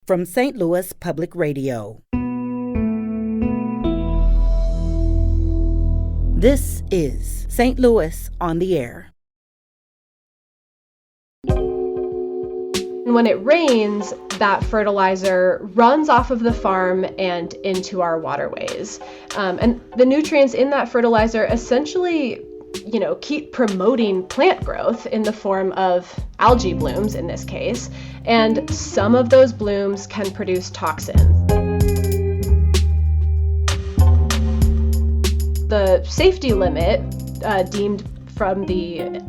from St. Louis Public Radio. This is St. Louis on the Air. When it rains, that fertilizer runs off of the farm and into our waterways. And the nutrients in that fertilizer essentially, keep promoting plant growth in the form of algae blooms in this case. And some of those blooms can produce toxins. The safety limit deemed from the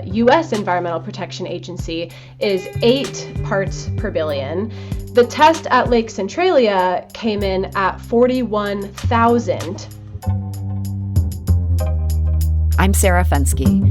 U.S. Environmental Protection Agency is 8 parts per billion. The test at Lake Centralia came in at 41,000. I'm Sarah Fensky.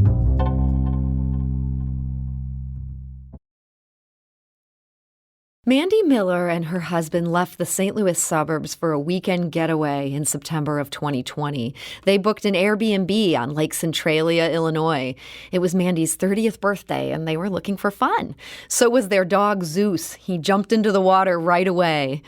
Mandy Miller and her husband left the St. Louis suburbs for a weekend getaway in September of 2020. They booked an Airbnb on Lake Centralia, Illinois. It was Mandy's 30th birthday, and they were looking for fun. So was their dog, Zeus. He jumped into the water right away.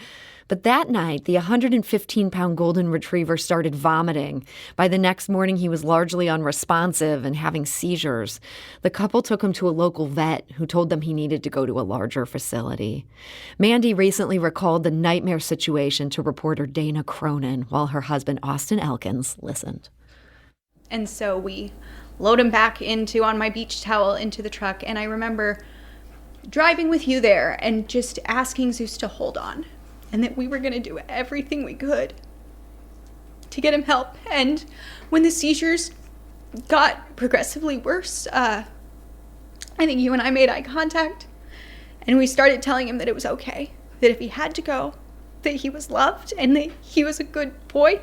But that night, the 115-pound golden retriever started vomiting. By the next morning, he was largely unresponsive and having seizures. The couple took him to a local vet who told them he needed to go to a larger facility. Mandy recently recalled the nightmare situation to reporter Dana Cronin while her husband, Austin Elkins, listened. And so we load him back on my beach towel into the truck, and I remember driving with you there and just asking Zeus to hold on. And that we were going to do everything we could to get him help. And when the seizures got progressively worse, I think you and I made eye contact. And we started telling him that it was okay. That if he had to go, that he was loved and that he was a good boy.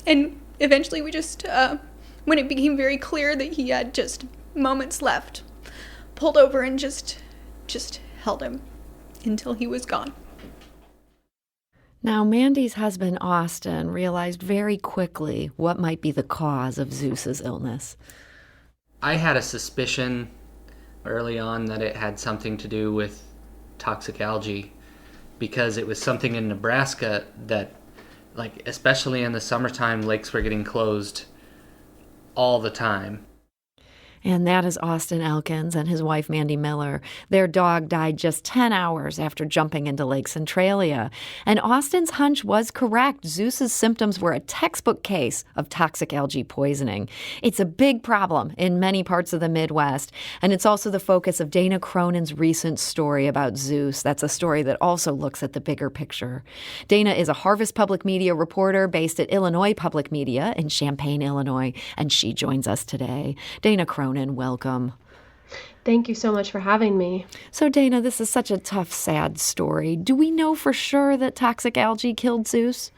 And eventually we just, when it became very clear that he had just moments left, pulled over and just held him until he was gone. Now, Mandy's husband, Austin, realized very quickly what might be the cause of Zeus's illness. I had a suspicion early on that it had something to do with toxic algae because it was something in Nebraska that, especially in the summertime, lakes were getting closed all the time. And that is Austin Elkins and his wife, Mandy Miller. Their dog died just 10 hours after jumping into Lake Centralia. And Austin's hunch was correct. Zeus's symptoms were a textbook case of toxic algae poisoning. It's a big problem in many parts of the Midwest. And it's also the focus of Dana Cronin's recent story about Zeus. That's a story that also looks at the bigger picture. Dana is a Harvest Public Media reporter based at Illinois Public Media in Champaign, Illinois. And she joins us today. Dana Cronin, welcome. Thank you so much for having me. So, Dana, this is such a tough, sad story. Do we know for sure that toxic algae killed Zeus?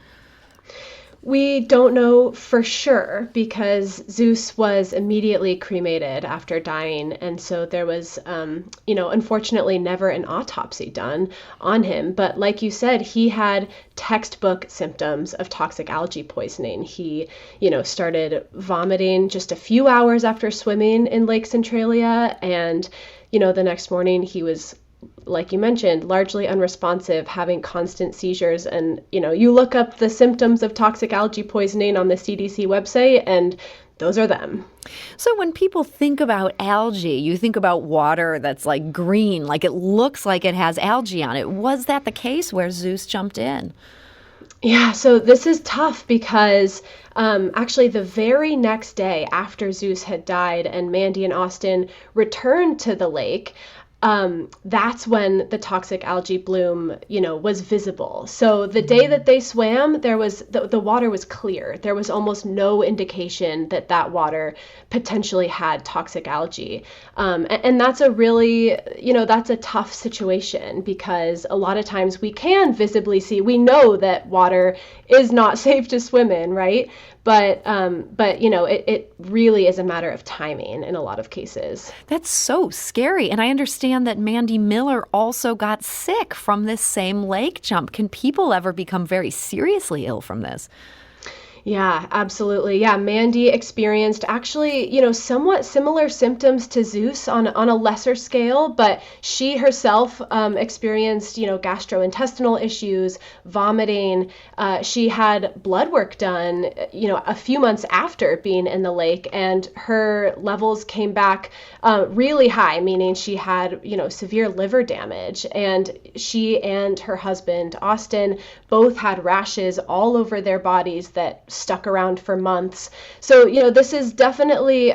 We don't know for sure because Zeus was immediately cremated after dying. And so there was, unfortunately never an autopsy done on him. But like you said, he had textbook symptoms of toxic algae poisoning. He, started vomiting just a few hours after swimming in Lake Centralia. And, the next morning he was, like you mentioned, largely unresponsive, having constant seizures. And, you look up the symptoms of toxic algae poisoning on the CDC website, and those are them. So when people think about algae, you think about water that's green, it looks like it has algae on it. Was that the case where Zeus jumped in? Yeah, so this is tough because actually the very next day after Zeus had died and Mandy and Austin returned to the lake, that's when the toxic algae bloom, was visible. So the day that they swam, there was the water was clear. There was almost no indication that water potentially had toxic algae. And that's a really, that's a tough situation because a lot of times we can visibly see, we know that water is not safe to swim in, right? But it really is a matter of timing in a lot of cases. That's so scary. And I understand that Mandy Miller also got sick from this same lake jump. Can people ever become very seriously ill from this? Yeah, absolutely. Yeah, Mandy experienced actually, somewhat similar symptoms to Zeus on a lesser scale, but she herself experienced, gastrointestinal issues, vomiting. She had blood work done, a few months after being in the lake, and her levels came back really high, meaning she had, severe liver damage. And she and her husband, Austin, both had rashes all over their bodies that stuck around for months. So, this is definitely,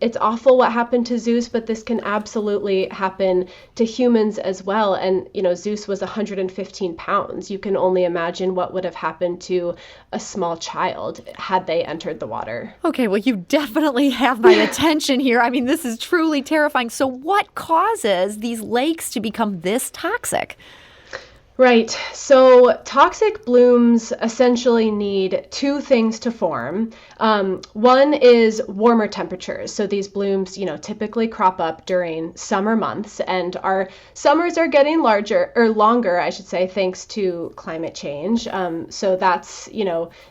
it's awful what happened to Zeus, but this can absolutely happen to humans as well. And, Zeus was 115 pounds. You can only imagine what would have happened to a small child had they entered the water. Okay, well, you definitely have my attention here. This is truly terrifying. So what causes these lakes to become this toxic? Right. So toxic blooms essentially need two things to form. One is warmer temperatures. So these blooms, typically crop up during summer months, and our summers are getting longer, I should say, thanks to climate change. So that's,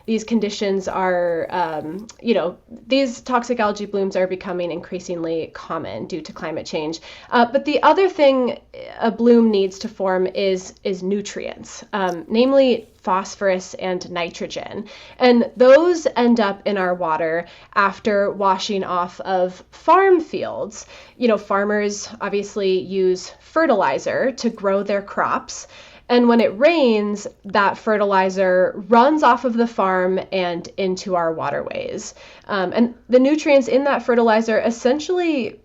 these conditions are, these toxic algae blooms are becoming increasingly common due to climate change. But the other thing a bloom needs to form is nutrients, namely phosphorus and nitrogen. And those end up in our water after washing off of farm fields. Farmers obviously use fertilizer to grow their crops. And when it rains, that fertilizer runs off of the farm and into our waterways. And the nutrients in that fertilizer essentially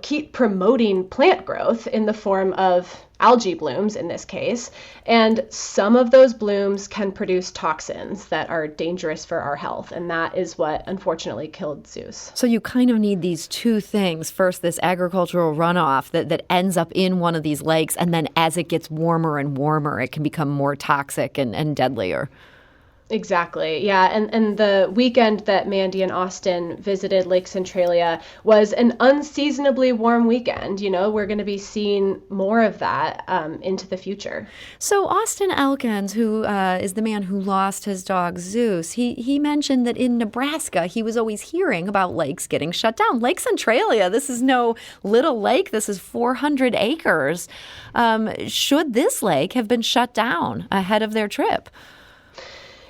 keep promoting plant growth in the form of algae blooms in this case. And some of those blooms can produce toxins that are dangerous for our health. And that is what unfortunately killed Zeus. So you kind of need these two things. First, this agricultural runoff that ends up in one of these lakes. And then as it gets warmer and warmer, it can become more toxic and deadlier. Exactly. Yeah. And the weekend that Mandy and Austin visited Lake Centralia was an unseasonably warm weekend. We're going to be seeing more of that into the future. So Austin Elkins, who is the man who lost his dog Zeus, he mentioned that in Nebraska, he was always hearing about lakes getting shut down. Lake Centralia, this is no little lake. This is 400 acres. Should this lake have been shut down ahead of their trip?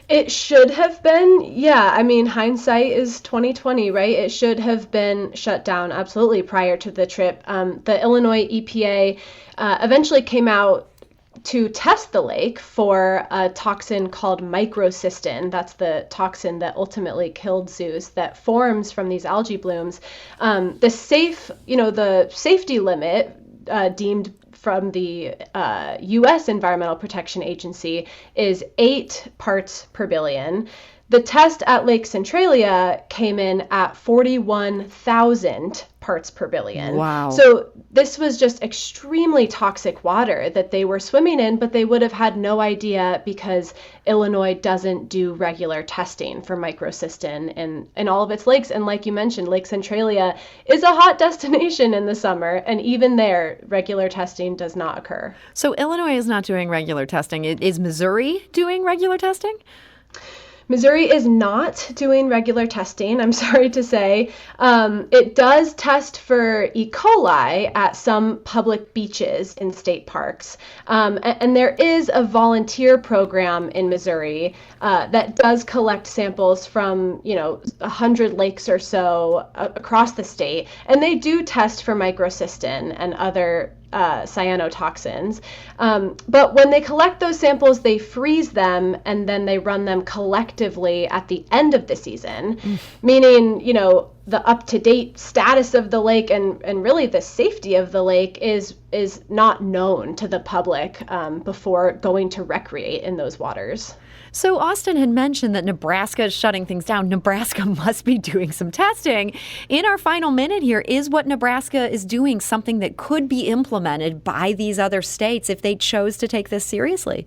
It should have been, yeah. Hindsight is 2020, right? It should have been shut down absolutely prior to the trip. The Illinois EPA eventually came out to test the lake for a toxin called microcystin. That's the toxin that ultimately killed Zeus that forms from these algae blooms. The safety limit deemed from the U.S. Environmental Protection Agency is 8 parts per billion. The test at Lake Centralia came in at 41,000 parts per billion. Wow. So this was just extremely toxic water that they were swimming in, but they would have had no idea because Illinois doesn't do regular testing for microcystin in all of its lakes. And like you mentioned, Lake Centralia is a hot destination in the summer, and even there, regular testing does not occur. So Illinois is not doing regular testing. Is Missouri doing regular testing? Missouri is not doing regular testing, I'm sorry to say. It does test for E. coli at some public beaches in state parks. And there is a volunteer program in Missouri that does collect samples from, 100 lakes or so across the state. And they do test for microcystin and other cyanotoxins. But when they collect those samples, they freeze them and then they run them collectively at the end of the season, meaning, the up-to-date status of the lake and really the safety of the lake is not known to the public before going to recreate in those waters. So Austin had mentioned that Nebraska is shutting things down. Nebraska must be doing some testing. In our final minute here, is what Nebraska is doing something that could be implemented by these other states if they chose to take this seriously?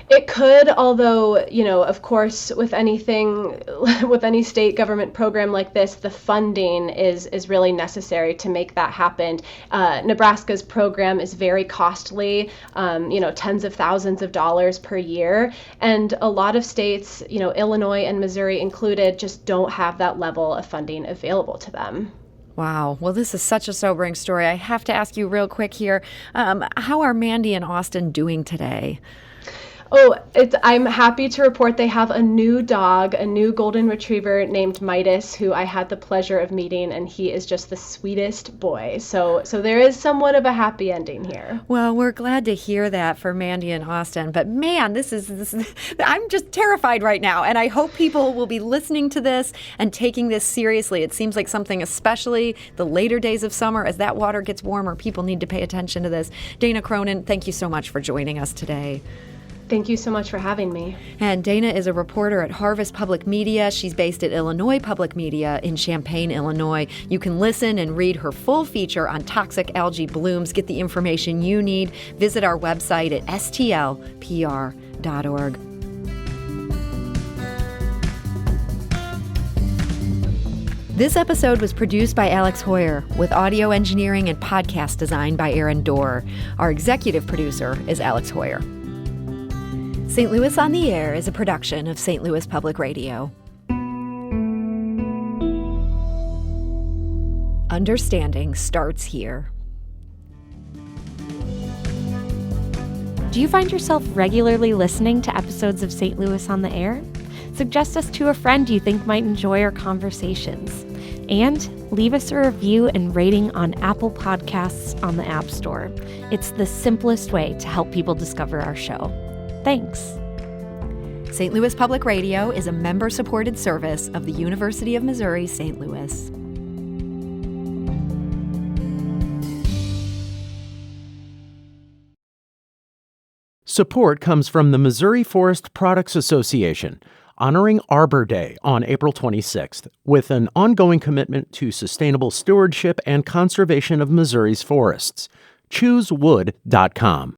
It could, although, of course, with anything, with any state government program like this, the funding is really necessary to make that happen. Nebraska's program is very costly, tens of thousands of dollars per year. And a lot of states, Illinois and Missouri included, just don't have that level of funding available to them. Wow. Well, this is such a sobering story. I have to ask you real quick here. How are Mandy and Austin doing today? Oh, I'm happy to report they have a new dog, a new golden retriever named Midas, who I had the pleasure of meeting, and he is just the sweetest boy. So there is somewhat of a happy ending here. Well, we're glad to hear that for Mandy and Austin. But man, this is I'm just terrified right now, and I hope people will be listening to this and taking this seriously. It seems like something, especially the later days of summer, as that water gets warmer, people need to pay attention to this. Dana Cronin, thank you so much for joining us today. Thank you so much for having me. And Dana is a reporter at Harvest Public Media. She's based at Illinois Public Media in Champaign, Illinois. You can listen and read her full feature on toxic algae blooms. Get the information you need. Visit our website at stlpr.org. This episode was produced by Alex Hoyer, with audio engineering and podcast design by Aaron Dorr. Our executive producer is Alex Hoyer. St. Louis on the Air is a production of St. Louis Public Radio. Understanding starts here. Do you find yourself regularly listening to episodes of St. Louis on the Air? Suggest us to a friend you think might enjoy our conversations. And leave us a review and rating on Apple Podcasts on the App Store. It's the simplest way to help people discover our show. Thanks. St. Louis Public Radio is a member-supported service of the University of Missouri, St. Louis. Support comes from the Missouri Forest Products Association, honoring Arbor Day on April 26th, with an ongoing commitment to sustainable stewardship and conservation of Missouri's forests. ChooseWood.com.